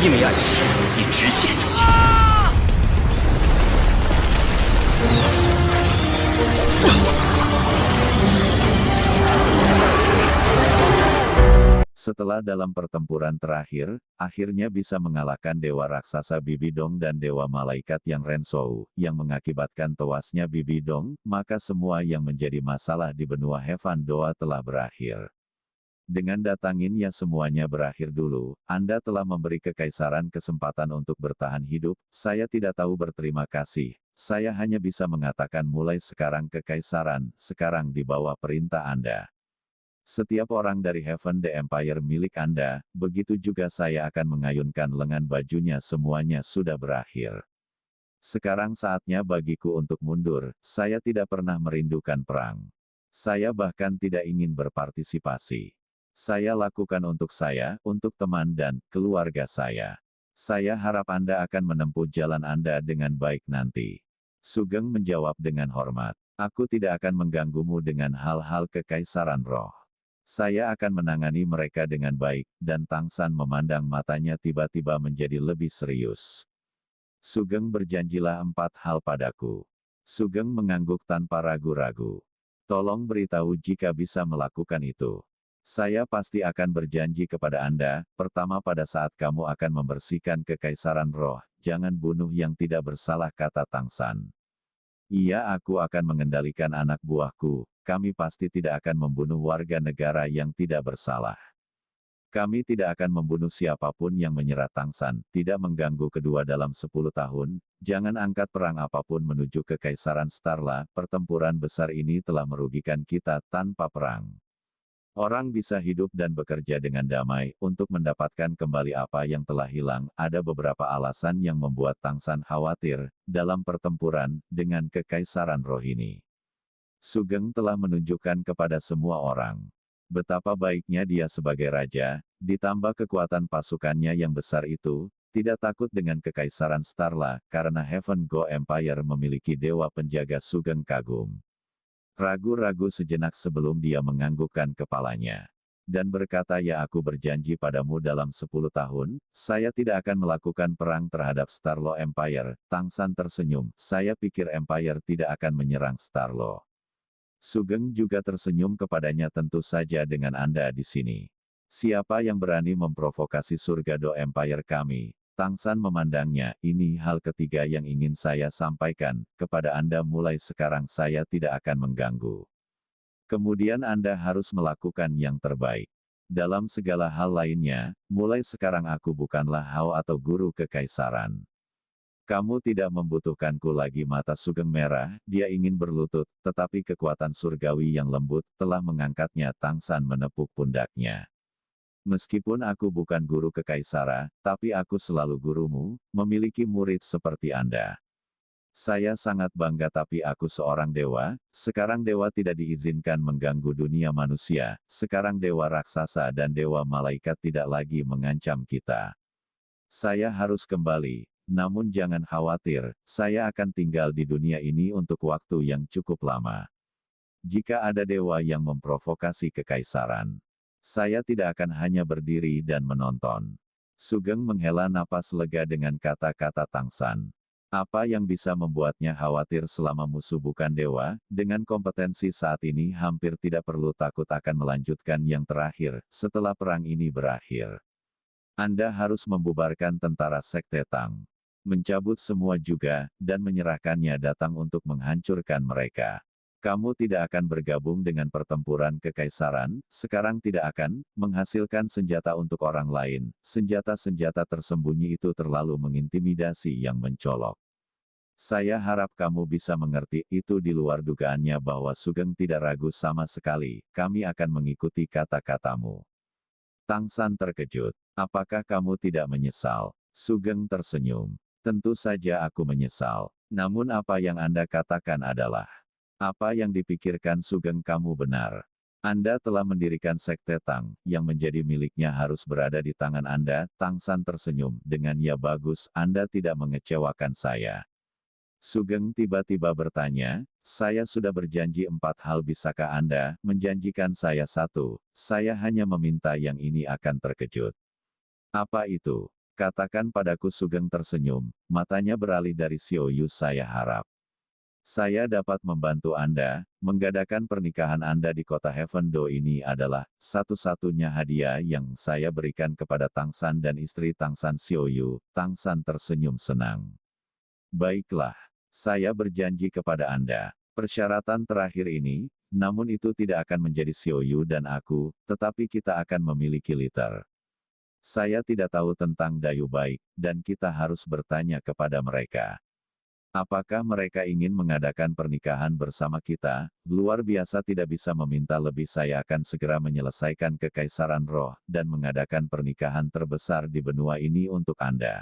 因为爱情一直陷行。Setelah dalam pertempuran terakhir, akhirnya bisa mengalahkan Dewa Raksasa Bibidong dan Dewa Malaikat yang Rensou, yang mengakibatkan tewasnya Bibidong, maka semua yang menjadi masalah di benua Heaven Doa telah berakhir. Dengan datanginnya semuanya berakhir dulu, Anda telah memberi kekaisaran kesempatan untuk bertahan hidup, saya tidak tahu berterima kasih, saya hanya bisa mengatakan mulai sekarang kekaisaran, sekarang di bawah perintah Anda. Setiap orang dari Heaven the Empire milik Anda, begitu juga saya akan mengayunkan lengan bajunya semuanya sudah berakhir. Sekarang saatnya bagiku untuk mundur, saya tidak pernah merindukan perang. Saya bahkan tidak ingin berpartisipasi. Saya lakukan untuk saya, untuk teman dan keluarga saya. Saya harap Anda akan menempuh jalan Anda dengan baik nanti. Sugeng menjawab dengan hormat. Aku tidak akan mengganggumu dengan hal-hal kekaisaran roh. Saya akan menangani mereka dengan baik, dan Tang San memandang matanya tiba-tiba menjadi lebih serius. Sugeng berjanjilah 4 hal padaku. Sugeng mengangguk tanpa ragu-ragu. Tolong beritahu jika bisa melakukan itu. Saya pasti akan berjanji kepada Anda, pertama pada saat kamu akan membersihkan kekaisaran roh, jangan bunuh yang tidak bersalah kata Tang San. Iya aku akan mengendalikan anak buahku, kami pasti tidak akan membunuh warga negara yang tidak bersalah. Kami tidak akan membunuh siapapun yang menyerah Tang San, tidak mengganggu kedua dalam 10 tahun, jangan angkat perang apapun menuju kekaisaran Starla, pertempuran besar ini telah merugikan kita tanpa perang. Orang bisa hidup dan bekerja dengan damai, untuk mendapatkan kembali apa yang telah hilang, ada beberapa alasan yang membuat Tang San khawatir, dalam pertempuran, dengan kekaisaran roh ini. Sugeng telah menunjukkan kepada semua orang betapa baiknya dia sebagai raja, ditambah kekuatan pasukannya yang besar itu, tidak takut dengan kekaisaran Starla, karena Heaven Go Empire memiliki dewa penjaga. Sugeng kagum. Ragu-ragu sejenak sebelum dia menganggukkan kepalanya. Dan berkata ya aku berjanji padamu dalam 10 tahun, saya tidak akan melakukan perang terhadap Starlo Empire. Tang San tersenyum, saya pikir Empire tidak akan menyerang Starlo. Sugeng juga tersenyum kepadanya tentu saja dengan Anda di sini. Siapa yang berani memprovokasi surga Do Empire kami? Tang San memandangnya, ini hal ketiga yang ingin saya sampaikan, kepada Anda mulai sekarang saya tidak akan mengganggu. Kemudian Anda harus melakukan yang terbaik. Dalam segala hal lainnya, mulai sekarang aku bukanlah Hao atau guru kekaisaran. Kamu tidak membutuhkanku lagi. Mata Sugeng merah, dia ingin berlutut, tetapi kekuatan surgawi yang lembut, telah mengangkatnya. Tang San menepuk pundaknya. Meskipun aku bukan guru kekaisara, tapi aku selalu gurumu, memiliki murid seperti Anda. Saya sangat bangga tapi aku seorang dewa, sekarang dewa tidak diizinkan mengganggu dunia manusia, sekarang dewa raksasa dan dewa malaikat tidak lagi mengancam kita. Saya harus kembali, namun jangan khawatir, saya akan tinggal di dunia ini untuk waktu yang cukup lama. Jika ada dewa yang memprovokasi kekaisaran, saya tidak akan hanya berdiri dan menonton. Sugeng menghela napas lega dengan kata-kata Tang San. Apa yang bisa membuatnya khawatir selama musuh bukan dewa, dengan kompetensi saat ini hampir tidak perlu takut akan melanjutkan yang terakhir, setelah perang ini berakhir. Anda harus membubarkan tentara Sekte Tang. Mencabut semua juga, dan menyerahkannya datang untuk menghancurkan mereka. Kamu tidak akan bergabung dengan pertempuran kekaisaran, sekarang tidak akan, menghasilkan senjata untuk orang lain, senjata-senjata tersembunyi itu terlalu mengintimidasi yang mencolok. Saya harap kamu bisa mengerti, itu di luar dugaannya bahwa Sugeng tidak ragu sama sekali, kami akan mengikuti kata-katamu. Tang San terkejut, apakah kamu tidak menyesal? Sugeng tersenyum, tentu saja aku menyesal, namun apa yang Anda katakan adalah apa yang dipikirkan Sugeng kamu benar. Anda telah mendirikan Sekte Tang, yang menjadi miliknya harus berada di tangan Anda. Tang San tersenyum, dengan ya bagus, Anda tidak mengecewakan saya. Sugeng tiba-tiba bertanya, saya sudah berjanji 4 hal, bisakah Anda menjanjikan saya 1? Saya hanya meminta yang ini. Akan terkejut. Apa itu? Katakan padaku. Sugeng tersenyum, matanya beralih dari Xiaoyu. Saya harap saya dapat membantu Anda, mengadakan pernikahan Anda di kota Heavendo. Ini adalah satu-satunya hadiah yang saya berikan kepada Tang San dan istri Tang San. Xiaoyu. Tang San tersenyum senang. Baiklah, saya berjanji kepada Anda. Persyaratan terakhir ini, namun itu tidak akan menjadi Xiaoyu dan aku, tetapi kita akan memiliki liter. Saya tidak tahu tentang Dayu Baik, dan kita harus bertanya kepada mereka. Apakah mereka ingin mengadakan pernikahan bersama kita? Luar biasa, tidak bisa meminta lebih. Saya akan segera menyelesaikan kekaisaran roh, dan mengadakan pernikahan terbesar di benua ini untuk Anda.